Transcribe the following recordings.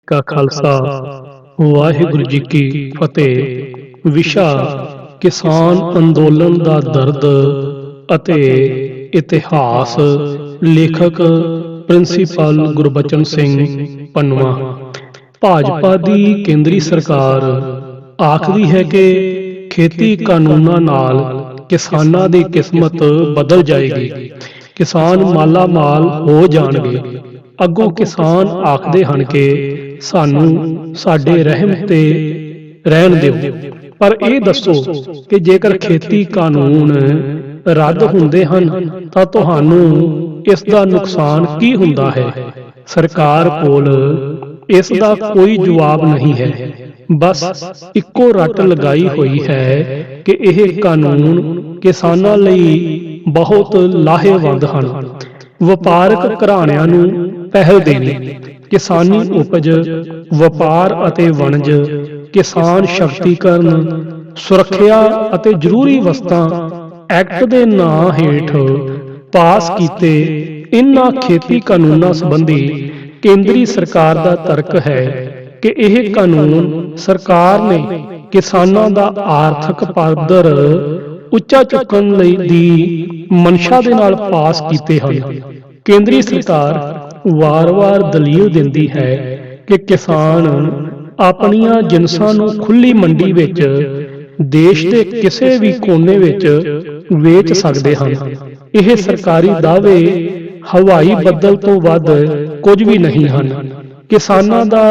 ਕਾ ਖਾਲਸਾ ਵਾਹਿਗੁਰੂ ਜੀ ਕੀ ਫਤਿਹ। ਵਿਸ਼ਾ ਕਿਸਾਨ ਅੰਦੋਲਨ ਦਾ ਦਰਦ ਅਤੇ ਇਤਿਹਾਸ। ਲੇਖਕ ਪ੍ਰਿੰਸੀਪਲ ਗੁਰਬਚਨ ਸਿੰਘ ਪੰਨਵਾ। ਭਾਜਪਾ ਦੀ ਕੇਂਦਰੀ ਸਰਕਾਰ ਆਖਦੀ ਹੈ ਕਿ ਖੇਤੀ ਕਾਨੂੰਨਾਂ ਨਾਲ ਕਿਸਾਨਾਂ ਦੀ ਕਿਸਮਤ ਬਦਲ ਜਾਏਗੀ, ਕਿਸਾਨ ਮਾਲਾ ਮਾਲ ਹੋ ਜਾਣਗੇ। ਅੱਗੋਂ ਕਿਸਾਨ ਆਖਦੇ ਹਨ ਕਿ ਸਾਨੂੰ ਸਾਡੇ ਰਹਿਮ ਤੇ ਰਹਿਣ ਦਿਓ, ਪਰ ਇਹ ਦੱਸੋ ਕਿ ਜੇਕਰ ਖੇਤੀ ਕਾਨੂੰਨ ਰੱਦ ਹੁੰਦੇ ਹਨ ਤਾਂ ਤੁਹਾਨੂੰ ਇਸ ਦਾ ਨੁਕਸਾਨ ਕੀ ਹੁੰਦਾ ਹੈ? ਸਰਕਾਰ ਕੋਲ ਇਸ ਦਾ ਕੋਈ ਜਵਾਬ ਨਹੀਂ ਹੈ। ਬਸ ਇੱਕੋ ਰੱਟ ਲਗਾਈ ਹੋਈ ਹੈ ਕਿ ਇਹ ਕਾਨੂੰਨ ਕਿਸਾਨਾਂ ਲਈ ਬਹੁਤ ਲਾਹੇਵੰਦ ਹਨ। ਵਪਾਰਕ ਘਰਾਣਿਆਂ ਨੂੰ ਪਹਿਲ ਦੇਣੀ, ਕਿਸਾਨੀ ਉਪਜ, ਵਪਾਰ ਅਤੇ ਵਣਜ, ਕਿਸਾਨ ਸ਼ਕਤੀਕਰਨ, ਸੁਰੱਖਿਆ ਅਤੇ ਜ਼ਰੂਰੀ ਵਸਤਾਂ ਐਕਟ ਦੇ ਨਾਂ ਹੇਠ ਪਾਸ ਕੀਤੇ ਇਨ੍ਹਾਂ ਖੇਤੀ ਕਾਨੂੰਨਾਂ ਸੰਬੰਧੀ ਕੇਂਦਰੀ ਸਰਕਾਰ ਦਾ ਤਰਕ ਹੈ ਕਿ ਇਹ ਕਾਨੂੰਨ ਸਰਕਾਰ ਨੇ ਕਿਸਾਨਾਂ ਦਾ ਆਰਥਿਕ ਪੱਧਰ ਉੱਚਾ ਚੁੱਕਣ ਲਈ ਦੀ ਮਨਸ਼ਾ ਦੇ ਨਾਲ ਪਾਸ ਕੀਤੇ ਹਨ। ਕੇਂਦਰੀ ਸਰਕਾਰ ਵਾਰ-ਵਾਰ ਦਲੀਲ ਦਿੰਦੀ ਹੈ ਕਿ ਕਿਸਾਨ ਆਪਣੀਆਂ ਜਿਨਸਾਂ ਨੂੰ ਖੁੱਲ੍ਹੀ ਮੰਡੀ ਵਿੱਚ ਦੇਸ਼ ਦੇ ਕਿਸੇ ਵੀ ਕੋਨੇ ਵਿੱਚ ਵੇਚ ਸਕਦੇ ਹਨ। ਇਹ ਸਰਕਾਰੀ ਦਾਅਵੇ ਹਵਾਈ ਬੱਦਲ ਤੋਂ ਵੱਧ ਕੁਝ ਵੀ ਨਹੀਂ ਹਨ। ਕਿਸਾਨਾਂ ਦਾ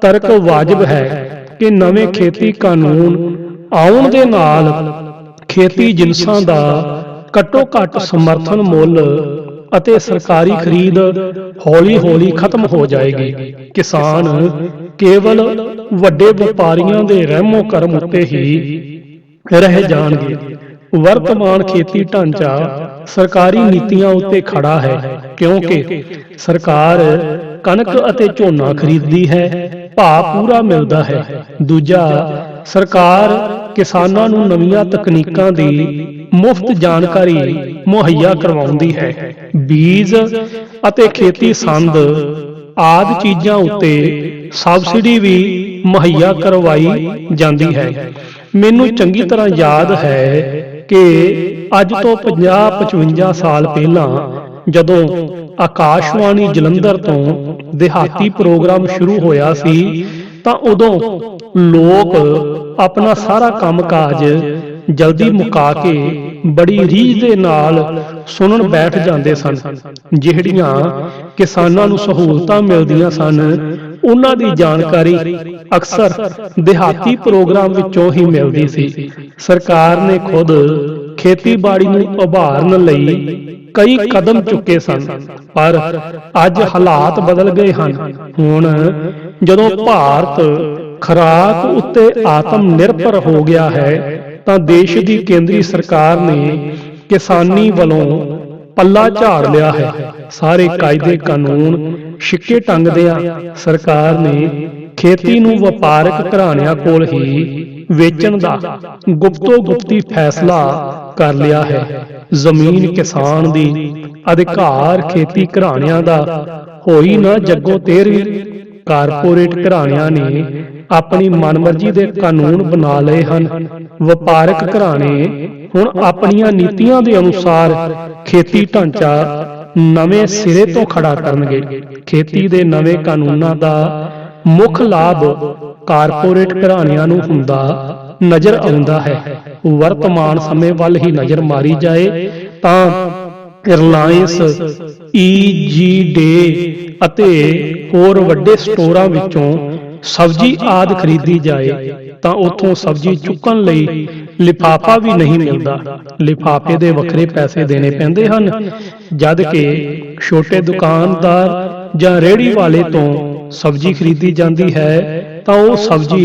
ਤਰਕ ਵਾਜਬ ਹੈ ਕਿ ਨਵੇਂ ਖੇਤੀ ਕਾਨੂੰਨ ਆਉਣ ਦੇ ਨਾਲ ਖੇਤੀ ਜਿਨਸਾਂ ਦਾ ਘੱਟੋ-ਘੱਟ ਸਮਰਥਨ ਮੁੱਲ ਅਤੇ ਸਰਕਾਰੀ ਖਰੀਦ ਹੌਲੀ-ਹੌਲੀ ਖਤਮ ਹੋ ਜਾਏਗੀ। ਕਿਸਾਨ ਕੇਵਲ ਵੱਡੇ ਵਪਾਰੀਆਂ ਦੇ ਰਹਿਮੋ ਕਰਮ ਉੱਤੇ ਹੀ ਰਹਿ ਜਾਣਗੇ। ਵਰਤਮਾਨ ਖੇਤੀ ਢਾਂਚਾ ਸਰਕਾਰੀ ਨੀਤੀਆਂ ਉੱਤੇ ਖੜਾ ਹੈ, ਕਿਉਂਕਿ ਸਰਕਾਰ ਕਣਕ ਅਤੇ ਝੋਨਾ ਖਰੀਦਦੀ ਹੈ, ਭਾਅ ਪੂਰਾ ਮਿਲਦਾ ਹੈ। ਦੂਜਾ, ਸਰਕਾਰ ਕਿਸਾਨਾਂ ਨੂੰ ਨਵੀਆਂ ਤਕਨੀਕਾਂ ਦੀ ਮੁਫਤ ਜਾਣਕਾਰੀ ਮੁਹੱਈਆ ਕਰਵਾਉਂਦੀ ਹੈ। ਬੀਜ ਅਤੇ ਖੇਤੀ ਸੰਦ ਆਦਿ ਚੀਜ਼ਾਂ ਉੱਤੇ ਸਬਸਿਡੀ ਵੀ ਮੁਹੱਈਆ ਕਰਵਾਈ ਜਾਂਦੀ ਹੈ। ਮੈਨੂੰ ਚੰਗੀ ਤਰ੍ਹਾਂ ਯਾਦ ਹੈ ਕਿ ਅੱਜ ਤੋਂ 50-55 ਸਾਲ ਪਹਿਲਾਂ ਜਦੋਂ ਆਕਾਸ਼ਵਾਣੀ ਜਲੰਧਰ ਤੋਂ ਦਿਹਾਤੀ ਪ੍ਰੋਗਰਾਮ ਸ਼ੁਰੂ ਹੋਇਆ ਸੀ ਤਾਂ ਉਦੋਂ ਲੋਕ ਆਪਣਾ ਸਾਰਾ ਕੰਮਕਾਜ ਜਲਦੀ ਮੁਕਾ ਕੇ ਬੜੀ ਰੀਝ ਦੇ ਨਾਲ ਸੁਣਨ ਬੈਠ ਜਾਂਦੇ ਸਨ। ਜਿਹੜੀਆਂ ਕਿਸਾਨਾਂ ਨੂੰ ਸਹੂਲਤਾਂ ਮਿਲਦੀਆਂ ਸਨ ਉਹਨਾਂ ਦੀ ਜਾਣਕਾਰੀ ਅਕਸਰ ਦਿਹਾਤੀ ਪ੍ਰੋਗਰਾਮ ਵਿੱਚੋਂ ਹੀ ਮਿਲਦੀ ਸੀ। ਸਰਕਾਰ ਨੇ ਖੁਦ ਖੇਤੀਬਾੜੀ ਨੂੰ ਉਭਾਰਨ ਲਈ ਕਈ ਕਦਮ ਚੁੱਕੇ ਸਨ, ਪਰ ਅੱਜ ਹਾਲਾਤ ਬਦਲ ਗਏ ਹਨ। ਹੁਣ ਜਦੋਂ ਭਾਰਤ ਖੁਰਾਕ ਉੱਤੇ ਆਤਮ ਨਿਰਭਰ ਹੋ ਗਿਆ ਹੈ ਤਾਂ ਦੇਸ਼ ਦੀ ਕੇਂਦਰੀ ਸਰਕਾਰ ਨੇ ਕਿਸਾਨੀ ਵੱਲੋਂ ਪੱਲਾ ਝਾੜ ਲਿਆ ਹੈ। ਸਾਰੇ ਕਾਇਦੇ ਕਾਨੂੰਨ ਛਿੱਕੇ ਟੰਗਦਿਆਂ ਸਰਕਾਰ ਨੇ ਖੇਤੀ ਨੂੰ ਵਪਾਰਕ ਘਰਾਣਿਆਂ ਕੋਲ ਹੀ ਵੇਚਣ ਦਾ ਗੁਪਤੋ ਗੁਪਤੀ ਫੈਸਲਾ ਕਰ ਲਿਆ ਹੈ। ਜ਼ਮੀਨ ਕਿਸਾਨ ਦੀ ਅਧਿਕਾਰ ਖੇਤੀ ਘਰਾਣਿਆਂ ਦਾ ਹੋਈ ਨਾ ਜੱਗੋ ਤੇਰਵੀਂ। ਕਾਰਪੋਰੇਟ ਘਰਾਣਿਆਂ ਨੇ ਆਪਣੀ ਮਨਮਰਜ਼ੀ ਦੇ ਕਾਨੂੰਨ ਬਣਾ ਲਏ ਹਨ। ਵਪਾਰਕ ਘਰਾਣੇ ਹੁਣ ਆਪਣੀਆਂ ਨੀਤੀਆਂ ਦੇ ਅਨੁਸਾਰ ਖੇਤੀ ਢਾਂਚਾ ਨਵੇਂ ਸਿਰੇ ਤੋਂ ਖੜਾ ਕਰਨਗੇ। ਖੇਤੀ ਦੇ ਨਵੇਂ ਕਾਨੂੰਨਾਂ ਦਾ ਮੁੱਖ ਲਾਭ ਕਾਰਪੋਰੇਟ ਘਰਾਣਿਆਂ ਨੂੰ ਹੁੰਦਾ ਨਜ਼ਰ ਆਉਂਦਾ ਹੈ। ਵਰਤਮਾਨ ਸਮੇਂ ਵੱਲ ਹੀ ਨਜ਼ਰ ਮਾਰੀ ਜਾਏ ਤਾਂ ਰਿਲਾਇੰਸ, ਈ.ਜੀ.ਡੇ ਅਤੇ ਹੋਰ ਵੱਡੇ ਸਟੋਰਾਂ ਵਿੱਚੋਂ ਸਬਜ਼ੀ ਆਦਿ ਖਰੀਦੀ ਜਾਏ ਤਾਂ ਉੱਥੋਂ ਸਬਜ਼ੀ ਚੁੱਕਣ ਲਈ ਲਿਫਾਫਾ ਵੀ ਨਹੀਂ ਮਿਲਦਾ। ਲਿਫਾਫੇ ਦੇ ਵੱਖਰੇ ਪੈਸੇ ਦੇਣੇ ਪੈਂਦੇ ਹਨ, ਜਦ ਕਿ ਛੋਟੇ ਦੁਕਾਨਦਾਰ ਜਾਂ ਰੇਹੜੀ ਵਾਲੇ ਤੋਂ ਸਬਜ਼ੀ ਖਰੀਦੀ ਜਾਂਦੀ ਹੈ ਤਾਂ ਉਹ ਸਬਜ਼ੀ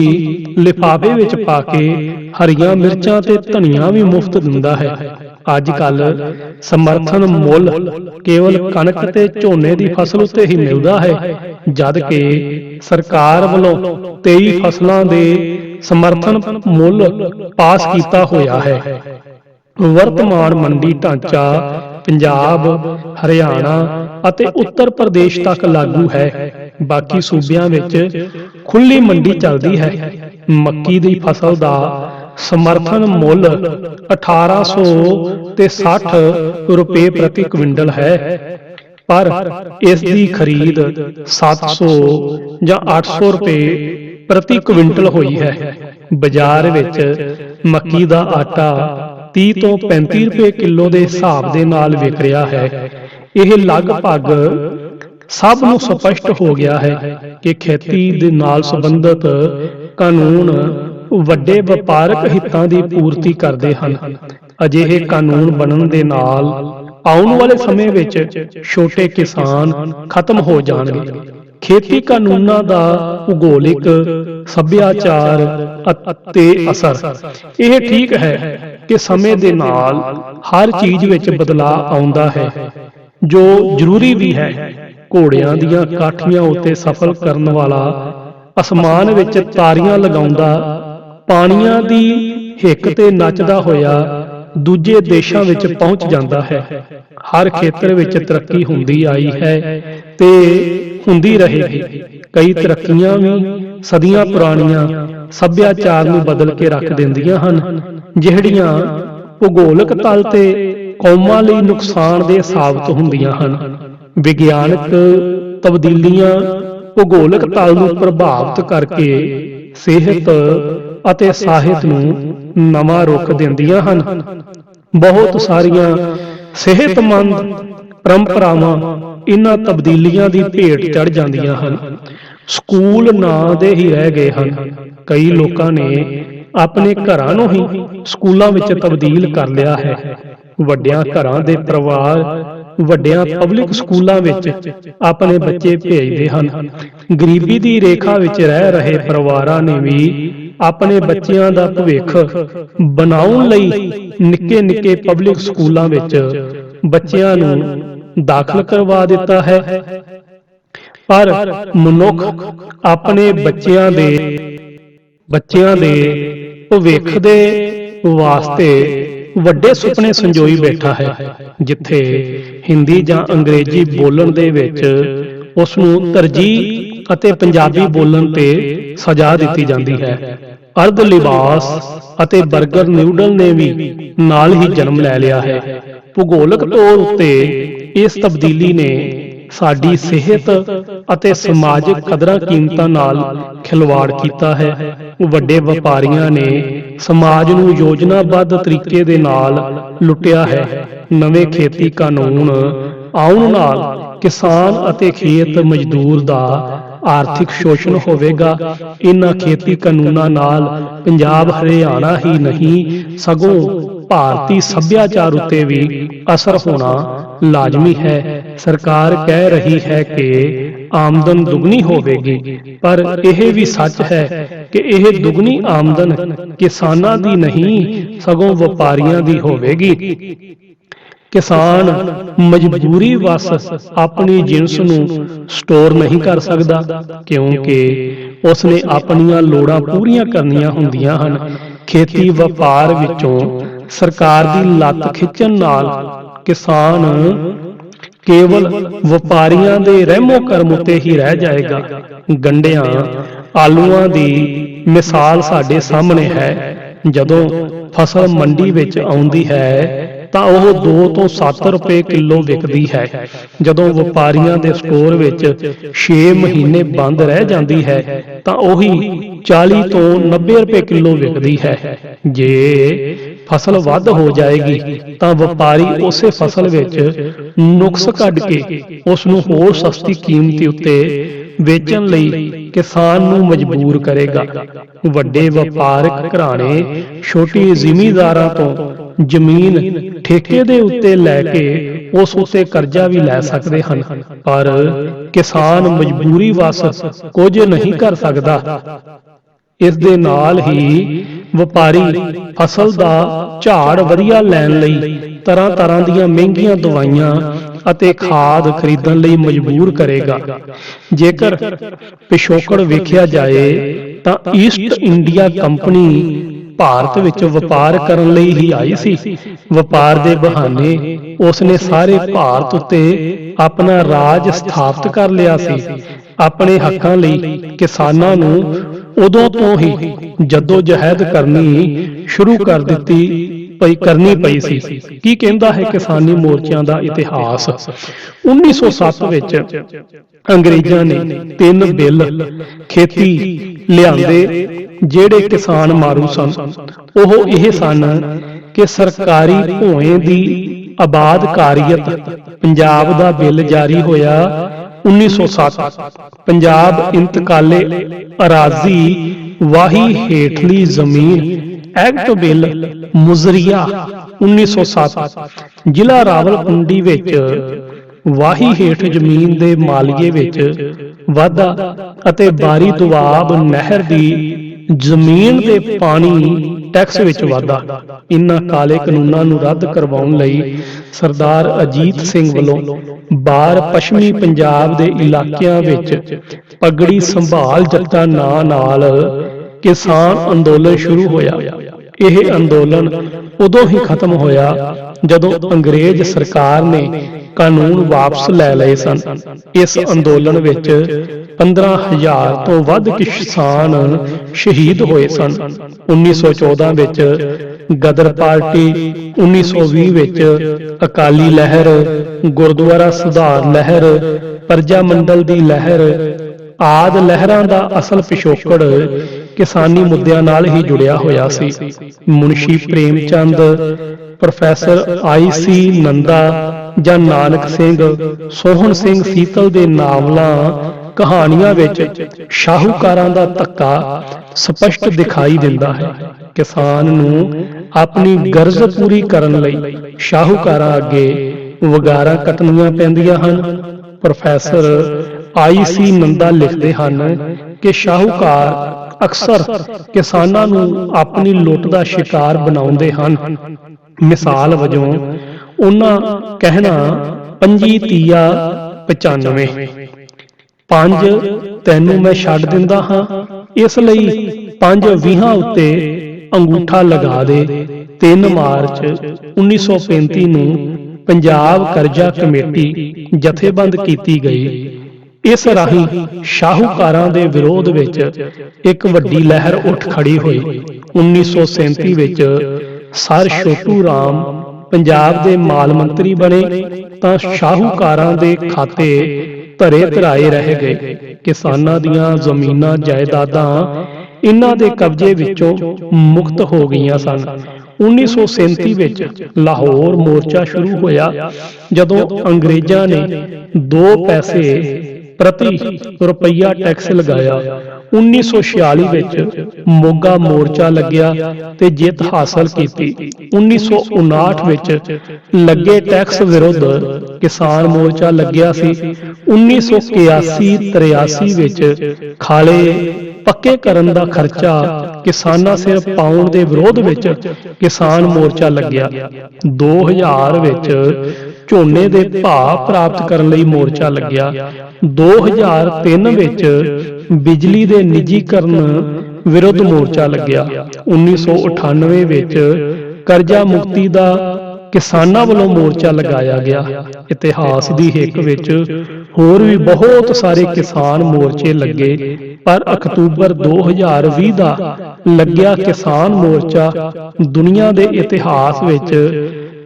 ਲਿਫਾਫੇ ਵਿੱਚ ਪਾ ਕੇ ਹਰੀਆਂ ਮਿਰਚਾਂ ਤੇ ਧਨੀਆ ਵੀ ਮੁਫਤ ਦਿੰਦਾ ਹੈ। ਅੱਜ ਕੱਲ੍ਹ ਸਮਰਥਨ ਮੁੱਲ ਕੇਵਲ ਕਣਕ ਤੇ ਝੋਨੇ ਦੀ ਫਸਲ ਉੱਤੇ ਹੀ ਮਿਲਦਾ ਹੈ, ਜਦ ਕਿ ਸਰਕਾਰ ਵੱਲੋਂ 23 ਫਸਲਾਂ ਦੇ ਸਮਰਥਨ ਮੁੱਲ ਪਾਸ ਕੀਤਾ ਹੋਇਆ ਹੈ। ਵਰਤਮਾਨ ਮੰਡੀ ਢਾਂਚਾ ਪੰਜਾਬ, ਹਰਿਆਣਾ ਅਤੇ ਉੱਤਰ ਪ੍ਰਦੇਸ਼ ਤੱਕ ਲਾਗੂ ਹੈ। ਬਾਕੀ ਸੂਬਿਆਂ ਵਿੱਚ ਖੁੱਲੀ ਮੰਡੀ ਚੱਲਦੀ ਹੈ। ਮੱਕੀ ਦੀ ਫਸਲ ਦਾ ਸਮਰਥਨ ਮੁੱਲ 1800 ਤੇ 60 ਰੁਪਏ ਪ੍ਰਤੀ ਕੁਇੰਟਲ ਹੈ, ਪਰ ਇਸ ਦੀ ਖਰੀਦ 700 ਜਾਂ 800 ਰੁਪਏ ਪ੍ਰਤੀ ਕੁਇੰਟਲ ਹੋਈ ਹੈ। ਬਾਜ਼ਾਰ ਵਿੱਚ ਮੱਕੀ ਦਾ ਆਟਾ 30 ਤੋਂ 35 ਰੁਪਏ ਕਿਲੋ ਦੇ ਹਿਸਾਬ ਦੇ ਨਾਲ ਵਿਕ ਰਿਹਾ ਹੈ। ਇਹ ਲਗਭਗ ਸਭ ਨੂੰ ਸਪਸ਼ਟ ਹੋ ਗਿਆ ਹੈ ਕਿ ਖੇਤੀ ਦੇ ਨਾਲ ਸੰਬੰਧਿਤ ਕਾਨੂੰਨ ਵੱਡੇ ਵਪਾਰਕ ਹਿੱਤਾਂ ਦੀ ਪੂਰਤੀ ਕਰਦੇ ਹਨ। ਅਜਿਹੇ ਕਾਨੂੰਨ ਬਣਨ ਦੇ ਨਾਲ ਆਉਣ ਵਾਲੇ ਸਮੇਂ ਵਿੱਚ ਛੋਟੇ ਕਿਸਾਨ ਖਤਮ ਹੋ ਜਾਣਗੇ। ਖੇਤੀ ਕਾਨੂੰਨਾਂ ਦਾ ਭੂਗੋਲਿਕ ਸੱਭਿਆਚਾਰ ਅਤੇ ਅਸਰ। ਇਹ ਠੀਕ ਹੈ ਕਿ ਸਮੇਂ ਦੇ ਨਾਲ ਹਰ ਚੀਜ਼ ਵਿੱਚ ਬਦਲਾਅ ਆਉਂਦਾ ਹੈ, ਜੋ ਜ਼ਰੂਰੀ ਵੀ ਹੈ। ਘੋੜਿਆਂ ਦੀਆਂ ਕਾਠੀਆਂ ਉੱਤੇ ਸਫ਼ਰ ਕਰਨ ਵਾਲਾ ਅਸਮਾਨ ਵਿੱਚ ਤਾਰੀਆਂ ਲਗਾਉਂਦਾ, ਪਾਣੀਆਂ ਦੀ ਹਿੱਕ ਤੇ ਨੱਚਦਾ ਹੋਇਆ ਦੂਜੇ ਦੇਸ਼ਾਂ ਵਿੱਚ ਪਹੁੰਚ ਜਾਂਦਾ ਹੈ। ਹਰ ਖੇਤਰ ਵਿੱਚ ਤਰੱਕੀ ਹੁੰਦੀ ਆਈ ਹੈ ਤੇ ਹੁੰਦੀ ਰਹੇਗੀ। ਕਈ ਤਰੱਕੀਆਂ ਵੀ ਸਦੀਆਂ ਪੁਰਾਣੀਆਂ ਸੱਭਿਆਚਾਰ ਨੂੰ ਬਦਲ ਕੇ ਰੱਖ ਦਿੰਦੀਆਂ ਹਨ, ਜਿਹੜੀਆਂ ਭੂਗੋਲਿਕ ਤਲ ਤੇ ਕੌਮਾਂ ਲਈ ਨੁਕਸਾਨਦੇਹ ਸਾਬਤ ਹੁੰਦੀਆਂ ਹਨ। ਵਿਗਿਆਨਕ ਤਬਦੀਲੀਆਂ ਭੂਗੋਲਿਕ ਤਲ ਨੂੰ ਪ੍ਰਭਾਵਿਤ ਕਰਕੇ ਸਿਹਤ ਅਤੇ ਸਾਹਿਤ ਨੂੰ ਨਵਾਂ ਰੁਖ ਦਿੰਦੀਆਂ ਹਨ। ਬਹੁਤ ਸਾਰੀਆਂ ਸਿਹਤਮੰਦ ਪਰੰਪਰਾਵਾਂ ਇਹਨਾਂ ਤਬਦੀਲੀਆਂ ਦੀ ਭੇਟ ਚੜ੍ਹ ਜਾਂਦੀਆਂ ਹਨ। ਸਕੂਲ ਨਾਂ ਦੇ ਹੀ ਰਹਿ ਗਏ ਹਨ। ਕਈ ਲੋਕਾਂ ਨੇ ਆਪਣੇ ਘਰਾਂ ਨੂੰ ਹੀ ਸਕੂਲਾਂ ਵਿੱਚ ਤਬਦੀਲ ਕਰ ਲਿਆ ਹੈ। ਵੱਡਿਆਂ ਘਰਾਂ ਦੇ ਪਰਿਵਾਰ ਵੱਡਿਆਂ ਪਬਲਿਕ ਸਕੂਲਾਂ ਵਿੱਚ ਆਪਣੇ ਬੱਚੇ ਭੇਜਦੇ ਹਨ। ਗਰੀਬੀ ਦੀ ਰੇਖਾ ਵਿੱਚ ਰਹਿ ਰਹੇ ਪਰਿਵਾਰਾਂ ਨੇ ਵੀ ਆਪਣੇ ਬੱਚਿਆਂ ਦਾ ਭਵਿੱਖ ਬਣਾਉਣ ਲਈ ਨਿੱਕੇ-ਨਿੱਕੇ ਪਬਲਿਕ ਸਕੂਲਾਂ ਵਿੱਚ ਬੱਚਿਆਂ ਨੂੰ ਦਾਖਲ ਕਰਵਾ ਦਿੱਤਾ ਹੈ। ਪਰ ਮਨੁੱਖ ਆਪਣੇ ਬੱਚਿਆਂ ਦੇ ਭਵਿੱਖ ਦੇ ਵਾਸਤੇ ਵੱਡੇ ਸੁਪਨੇ ਸੰਜੋਈ ਬੈਠਾ ਹੈ, ਜਿੱਥੇ ਹਿੰਦੀ ਜਾਂ ਅੰਗਰੇਜ਼ੀ ਬੋਲਣ ਦੇ ਵਿੱਚ ਉਸ ਨੂੰ ਤਰਜੀਹ ਅਤੇ ਪੰਜਾਬੀ ਬੋਲਣ ਤੇ ਸਜ਼ਾ ਦਿੱਤੀ ਜਾਂਦੀ ਹੈ। ਅਰਧ ਲਿਬਾਸ ਅਤੇ 버ਗਰ ਨਿਊਡਲ ਨੇ ਵੀ ਨਾਲ ਹੀ ਜਨਮ ਲੈ ਲਿਆ ਹੈ। ਭੂਗੋਲਿਕ ਤੌਰ ਉੱਤੇ ਇਸ ਤਬਦੀਲੀ ਨੇ ਸਾਡੀ ਸਿਹਤ ਅਤੇ ਸਮਾਜਿਕ ਕਦਰਾਂ ਕੀਮਤਾਂ ਨਾਲ ਖਿਲਵਾੜ ਕੀਤਾ ਹੈ। ਵੱਡੇ ਵਪਾਰੀਆਂ ਨੇ ਸਮਾਜ ਨੂੰ ਯੋਜਨਾਬੱਧ ਤਰੀਕੇ ਦੇ ਨਾਲ ਲੁੱਟਿਆ ਹੈ। ਨਵੇਂ ਖੇਤੀ ਕਾਨੂੰਨ ਆਉਣ ਨਾਲ ਕਿਸਾਨ ਅਤੇ ਖੇਤ ਮਜ਼ਦੂਰ ਦਾ ਆਰਥਿਕ ਸ਼ੋਸ਼ਣ ਹੋਵੇਗਾ। ਇਹਨਾਂ ਖੇਤੀ ਕਾਨੂੰਨਾਂ ਨਾਲ ਪੰਜਾਬ ਹਰਿਆਣਾ ਹੀ ਨਹੀਂ ਸਗੋਂ ਭਾਰਤੀ ਸੱਭਿਆਚਾਰ ਉੱਤੇ ਵੀ ਅਸਰ ਹੋਣਾ ਲਾਜ਼ਮੀ ਹੈ। ਸਰਕਾਰ ਕਹਿ ਰਹੀ ਹੈ ਕਿ ਆਮਦਨ ਦੁੱਗਣੀ ਹੋਵੇਗੀ, ਪਰ ਇਹ ਵੀ ਸੱਚ ਹੈ ਕਿ ਇਹ ਦੁੱਗਣੀ ਆਮਦਨ ਕਿਸਾਨਾਂ ਦੀ ਨਹੀਂ ਸਗੋਂ ਵਪਾਰੀਆਂ ਦੀ ਹੋਵੇਗੀ। ਕਿਸਾਨ ਮਜਬੂਰੀ ਵਸ ਆਪਣੀ ਜਿਣਸ ਨੂੰ ਸਟੋਰ ਨਹੀਂ ਕਰ ਸਕਦਾ, ਕਿਉਂਕਿ ਉਸਨੇ ਆਪਣੀਆਂ ਲੋੜਾਂ ਪੂਰੀਆਂ ਕਰਨੀਆਂ ਹੁੰਦੀਆਂ ਹਨ। ਖੇਤੀ ਵਪਾਰ ਵਿੱਚੋਂ ਸਰਕਾਰ ਦੀ ਲੱਤ ਖਿੱਚਣ ਨਾਲ ਕਿਸਾਨ ਕੇਵਲ ਵਪਾਰੀਆਂ ਦੇ ਰਹਿਮੋ ਕਰਮ ਉੱਤੇ ਹੀ ਰਹਿ ਜਾਏਗਾ। ਗੰਢਿਆਂ ਆਲੂਆਂ ਦੀ ਮਿਸਾਲ ਸਾਡੇ ਸਾਹਮਣੇ ਹੈ। ਜਦੋਂ ਫਸਲ ਮੰਡੀ ਵਿੱਚ ਆਉਂਦੀ ਹੈ ਤਾਂ ਉਹ 2 ਤੋਂ 7 ਰੁਪਏ ਕਿਲੋ ਵਿਕਦੀ ਹੈ। ਜਦੋਂ ਵਪਾਰੀਆਂ ਦੇ ਸਟੋਰ ਵਿੱਚ 6 ਮਹੀਨੇ ਬੰਦ ਰਹਿ ਜਾਂਦੀ ਹੈ ਤਾਂ ਉਹੀ 40 ਤੋਂ 90 ਰੁਪਏ ਕਿਲੋ ਵਿਕਦੀ ਹੈ। ਜੇ ਫਸਲ ਵੱਧ ਹੋ ਜਾਏਗੀ ਤਾਂ ਵਪਾਰੀ ਉਸੇ ਫਸਲ ਵਿੱਚ ਨੁਕਸ ਕੱਢ ਕੇ ਉਸ ਨੂੰ ਹੋਰ ਸਸਤੀ ਕੀਮਤ ਉੱਤੇ ਵੇਚਣ ਲਈ ਕਿਸਾਨ ਨੂੰ ਮਜਬੂਰ ਕਰੇਗਾ। ਵੱਡੇ ਵਪਾਰਕ ਘਰਾਣੇ ਛੋਟੀ ਜ਼ਿਮੀਂਦਾਰਾਂ ਤੋਂ ਜ਼ਮੀਨ ਠੇਕੇ ਦੇ ਉੱਤੇ ਲੈ ਕੇ ਉਸ ਉੱਤੇ ਕਰਜ਼ਾ ਵੀ ਲੈ ਸਕਦੇ ਹਨ, ਪਰ ਕਿਸਾਨ ਮਜਬੂਰੀ ਵਸ ਕੁਝ ਨਹੀਂ ਕਰ ਸਕਦਾ। ਇਸ ਦੇ ਨਾਲ ਹੀ ਵਪਾਰੀ ਫਸਲ ਦਾ ਝਾੜ ਵਧੀਆ ਲੈਣ ਲਈ ਤਰ੍ਹਾਂ ਦੀਆਂ ਮਹਿੰਗੀਆਂ ਦਵਾਈਆਂ ਅਤੇ ਖਾਦ ਖਰੀਦਣ ਲਈ ਮਜਬੂਰ ਕਰੇਗਾ। ਜੇਕਰ ਪਿਛੋਕੜ ਵੇਖਿਆ ਜਾਏ ਤਾਂ ਈਸਟ ਇੰਡੀਆ ਕੰਪਨੀ ਭਾਰਤ ਵਿੱਚ ਵਪਾਰ ਕਰਨ ਲਈ ਹੀ ਆਈ ਸੀ। ਵਪਾਰ ਦੇ ਬਹਾਨੇ ਉਸਨੇ ਸਾਰੇ ਭਾਰਤ ਉੱਤੇ ਆਪਣਾ ਰਾਜ ਸਥਾਪਿਤ ਕਰ ਲਿਆ ਸੀ। ਆਪਣੇ ਹੱਕਾਂ ਲਈ ਕਿਸਾਨਾਂ ਨੂੰ ਉਦੋਂ ਤੋਂ ਹੀ ਜਹਿਦ ਕਰਨੀ ਸ਼ੁਰੂ ਕਰਨੀ ਪਈ ਸੀ। ਕੀ ਕਹਿੰਦਾ ਹੈ ਕਿਸਾਨੀ ਮੋਰਚਿਆਂ ਦਾ ਇਤਿਹਾਸ? 1907 ਵਿੱਚ ਅੰਗਰੇਜ਼ਾਂ ਨੇ 3 ਬਿੱਲ ਖੇਤੀ ਲਿਆਂਦੇ ਜਿਹੜੇ ਕਿਸਾਨ ਮਾਰੂ ਸਨ। ਉਹ ਇਹ ਸਨ ਕਿ ਸਰਕਾਰੀ ਭੂਏ ਦੀ ਆਬਾਦਕਾਰੀਅਤ ਪੰਜਾਬ ਦਾ ਬਿੱਲ ਜਾਰੀ ਹੋਇਆ 1907। ਪੰਜਾਬ ਇੰਤਕਾਲੇ ਅਰਾਜ਼ੀ ਵਾਹੀ ਹੇਠਲੀ ਜ਼ਮੀਨ ਐਕਟ ਬਿੱਲ ਮੁਜ਼ਰੀਆ 1907। ਜ਼ਿਲ੍ਹਾ ਰਾਵਲਪਿੰਡੀ ਵਿੱਚ ਵਾਹੀ ਹੇਠ ਜ਼ਮੀਨ ਦੇ ਮਾਲੀਏ ਵਿੱਚ ਵਾਧਾ ਅਤੇ ਬਾਰੀ ਦੁਆਬ ਨਹਿਰ ਦੀ ਜ਼ਮੀਨ ਦੇ ਪਾਣੀ ਟੈਕਸ ਵਿੱਚ ਵਾਧਾ। ਇਨ੍ਹਾਂ ਕਾਲੇ ਕਾਨੂੰਨਾਂ ਨੂੰ ਰੱਦ ਕਰਵਾਉਣ ਲਈ ਸਰਦਾਰ ਅਜੀਤ ਸਿੰਘ ਵੱਲੋਂ ਬਾਰ ਪੱਛਮੀ ਪੰਜਾਬ ਦੇ ਇਲਾਕਿਆਂ ਵਿੱਚ ਪਗੜੀ ਸੰਭਾਲ ਜੱਟਾਂ ਨਾਂ ਨਾਲ ਕਿਸਾਨ ਅੰਦੋਲਨ ਸ਼ੁਰੂ ਹੋਇਆ। ਇਹ ਅੰਦੋਲਨ ਉਦੋਂ ਹੀ ਖਤਮ ਹੋਇਆ ਜਦੋਂ ਅੰਗਰੇਜ਼ ਸਰਕਾਰ ਨੇ ਕਾਨੂੰਨ ਵਾਪਸ ਲੈ ਲਏ ਸਨ। ਇਸ ਅੰਦੋਲਨ ਵਿੱਚ 15,000 ਤੋਂ ਵੱਧ ਕਿਸਾਨ ਸ਼ਹੀਦ ਹੋਏ ਸਨ। 1914 ਵਿੱਚ ਗਦਰ ਪਾਰਟੀ, 1920 ਵਿੱਚ ਅਕਾਲੀ ਲਹਿਰ, ਗੁਰਦੁਆਰਾ ਸੁਧਾਰ ਲਹਿਰ, ਪ੍ਰਜਾ ਮੰਡਲ ਦੀ ਲਹਿਰ ਆਦਿ ਲਹਿਰਾਂ ਦਾ ਅਸਲ ਪਿਛੋਕੜ ਕਿਸਾਨੀ ਮੁੱਦਿਆਂ ਨਾਲ ਹੀ ਜੁੜਿਆ ਹੋਇਆ ਸੀ। Munshi Prem Chand, professor I.C. ਨੰਦਾ ਜਾਂ ਨਾਨਕ ਸਿੰਘ, ਸੋਹਣ ਸਿੰਘ ਸੀਤਲ ਦੇ ਨਾਵਲਾਂ ਕਹਾਣੀਆਂ ਵਿੱਚ ਸ਼ਾਹੂਕਾਰਾਂ ਦਾ ਧੱਕਾ ਸਪਸ਼ਟ ਦਿਖਾਈ ਦਿੰਦਾ ਹੈ। ਕਿਸਾਨ ਨੂੰ ਆਪਣੀ ਗਰਜ਼ ਪੂਰੀ ਕਰਨ ਲਈ ਸ਼ਾਹੂਕਾਰਾਂ ਅੱਗੇ ਵਗਾਰਾਂ ਕੱਟਣੀਆਂ ਪੈਂਦੀਆਂ ਹਨ। Professor I.C. ਨੰਦਾ ਲਿਖਦੇ ਹਨ ਕਿ ਸ਼ਾਹੂਕਾਰ ਅਕਸਰ ਕਿਸਾਨਾਂ ਨੂੰ ਆਪਣੀ ਲੁੱਟ ਦਾ ਸ਼ਿਕਾਰ ਬਣਾਉਂਦੇ ਹਨ। ਮਿਸਾਲ ਵਜੋਂ ਉਹਨਾਂ ਕਹਿਣਾ 25 ਤੀਆ 95, 5 ਤੈਨੂੰ ਮੈਂ ਛੱਡ ਦਿੰਦਾ ਹਾਂ, ਇਸ ਲਈ 5 20 ਉੱਤੇ ਅੰਗੂਠਾ ਲਗਾ ਦੇ। 3 ਮਾਰਚ 1935 ਨੂੰ ਪੰਜਾਬ ਕਰਜ਼ਾ ਕਮੇਟੀ ਜਥੇਬੰਦ ਕੀਤੀ ਗਈ। ਇਸ ਰਾਹੀਂ ਸ਼ਾਹੂਕਾਰਾਂ ਦੇ ਵਿਰੋਧ ਵਿੱਚ ਇੱਕ ਵੱਡੀ ਲਹਿਰ ਉੱਠ ਖੜੀ ਹੋਈ। 1937 ਵਿੱਚ ਸਰ ਛੋਟੂ ਰਾਮ ਪੰਜਾਬ ਦੇ ਮਾਲ ਮੰਤਰੀ ਬਣੇ ਤਾਂ ਸ਼ਾਹੂਕਾਰਾਂ ਦੇ ਖਾਤੇ ਧਰੇ ਧਰਾਏ ਰਹਿ ਗਏ। ਕਿਸਾਨਾਂ ਦੀਆਂ ਜ਼ਮੀਨਾਂ ਜਾਇਦਾਦਾਂ ਇਹਨਾਂ ਦੇ ਕਬਜ਼ੇ ਵਿੱਚੋਂ ਮੁਕਤ ਹੋ ਗਈਆਂ ਸਨ। 1937 ਵਿੱਚ ਲਾਹੌਰ ਮੋਰਚਾ ਸ਼ੁਰੂ ਹੋਇਆ ਜਦੋਂ ਅੰਗਰੇਜ਼ਾਂ ਨੇ 2 ਪੈਸੇ ਪ੍ਰਤੀ ਰੁਪਈਆ ਟੈਕਸ ਲਗਾਇਆ। 1946 ਵਿੱਚ ਮੋਗਾ ਮੋਰਚਾ ਲੱਗਿਆ ਤੇ ਜਿੱਤ ਹਾਸਲ ਕੀਤੀ। 1959 ਵਿੱਚ ਲੱਗੇ ਟੈਕਸ ਵਿਰੁੱਧ ਕਿਸਾਨ ਮੋਰਚਾ ਲੱਗਿਆ ਸੀ। 1981-83 ਵਿੱਚ ਖਾਲੇ ਪੱਕੇ ਕਰਨ ਦਾ ਖਰਚਾ ਕਿਸਾਨਾਂ ਸਿਰ ਪਾਉਣ ਦੇ ਵਿਰੋਧ ਵਿੱਚ ਕਿਸਾਨ ਮੋਰਚਾ ਲੱਗਿਆ। 2000 ਵਿੱਚ ਝੋਨੇ ਦੇ ਭਾਅ ਪ੍ਰਾਪਤ ਕਰਨ ਲਈ ਮੋਰਚਾ ਲੱਗਿਆ। 2003 ਵਿੱਚ ਬਿਜਲੀ ਦੇ ਨਿੱਜੀਕਰਨ ਵਿਰੁੱਧ ਮੋਰਚਾ ਲੱਗਿਆ। 1998 ਵਿੱਚ ਕਰਜ਼ਾ ਮੁਕਤੀ ਦਾ ਕਿਸਾਨਾਂ ਵੱਲੋਂ ਮੋਰਚਾ ਲਗਾਇਆ ਗਿਆ। ਇਤਿਹਾਸ ਦੀ ਹਿੱਕ ਵਿੱਚ ਹੋਰ ਵੀ ਬਹੁਤ ਸਾਰੇ ਕਿਸਾਨ ਮੋਰਚੇ ਲੱਗੇ, ਪਰ ਅਕਤੂਬਰ 2020 ਦਾ ਲੱਗਿਆ ਕਿਸਾਨ ਮੋਰਚਾ ਦੁਨੀਆ ਦੇ ਇਤਿਹਾਸ ਵਿੱਚ